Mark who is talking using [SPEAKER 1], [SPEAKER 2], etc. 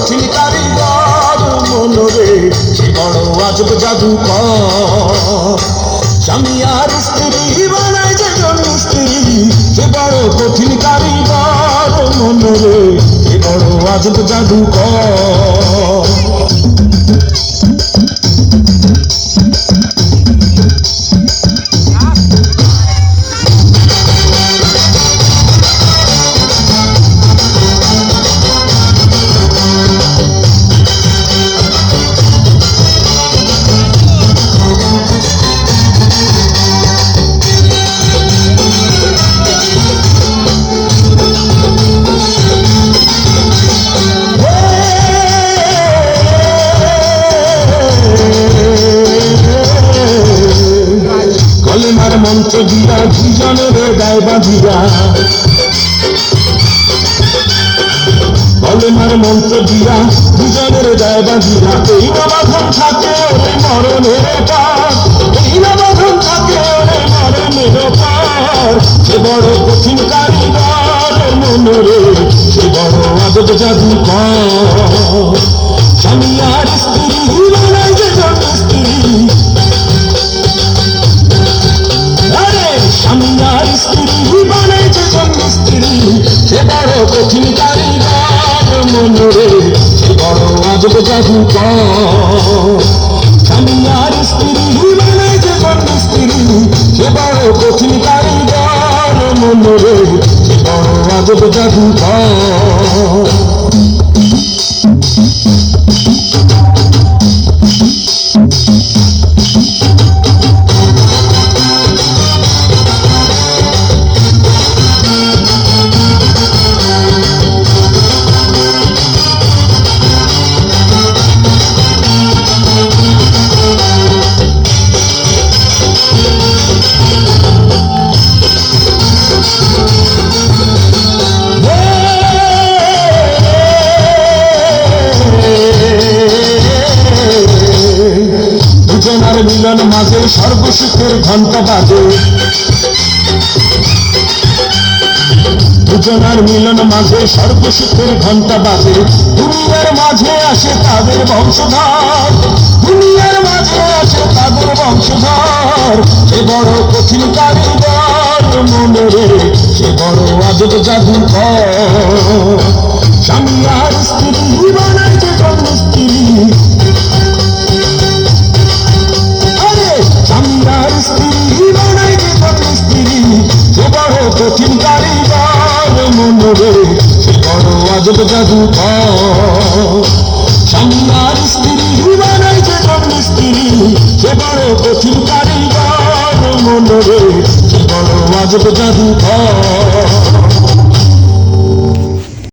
[SPEAKER 1] কঠিন কারিগর মনরে সে বড় আজব জাদুকর। স্বামী আর স্ত্রী বানায় যেজন স্ত্রী সে বড় কঠিন কারিগর মনরে সে বড় আজব জাদুকর। কলেমার মন্ত্র দিয়া দুজনের গায়ে বাঁধিয়া, কলেমার মন্ত্র দিয়া দুজনের গায়ে বাঁধিয়া, এই না বাঁধন থাকে ওরে মরণের পার, এই না বাঁধন থাকে ওরে মরণের পার। সে বড় কঠিন কারিগর মনরে সে বড় আজব জাদুকর। স্বামী আর স্ত্রী বানায় যেজন স্ত্রী, স্বামী আর স্ত্রী বানায় যেজন স্ত্রী সে বড় কঠিন কারিগর মনরে সে বড় আজব জাদুকর। স্বামী আর স্ত্রী বানায় যেজন স্ত্রী সে বড় কঠিন কারিগর মনরে সে বড় আজব জাদুকর। দুজনার মিলন মাঝে সর্বসুখের ঘন্টা বাজে, দুজনার মিলন মাঝে সর্বসুখের ঘন্টা বাজে। দুনিয়ার মাঝে আসে তাদের বংশধর, দুনিয়ার মাঝে আসে তাদের বংশধর। সে বড় কঠিন কারিগর মনরে সে বড় আজব জাদুকর। স্বামী আর স্ত্রী বানায় যেজন স্ত্রী, স্বামী আর স্ত্রী বানায় যেজন স্ত্রী সে বড় কঠিন কারিগর মনরে সে বড় আজব জাদুকর। স্বামী আর স্ত্রী বানায় যেজন স্ত্রী সে বড় কঠিন কারিগর মনরে সে বড় আজব জাদুকর।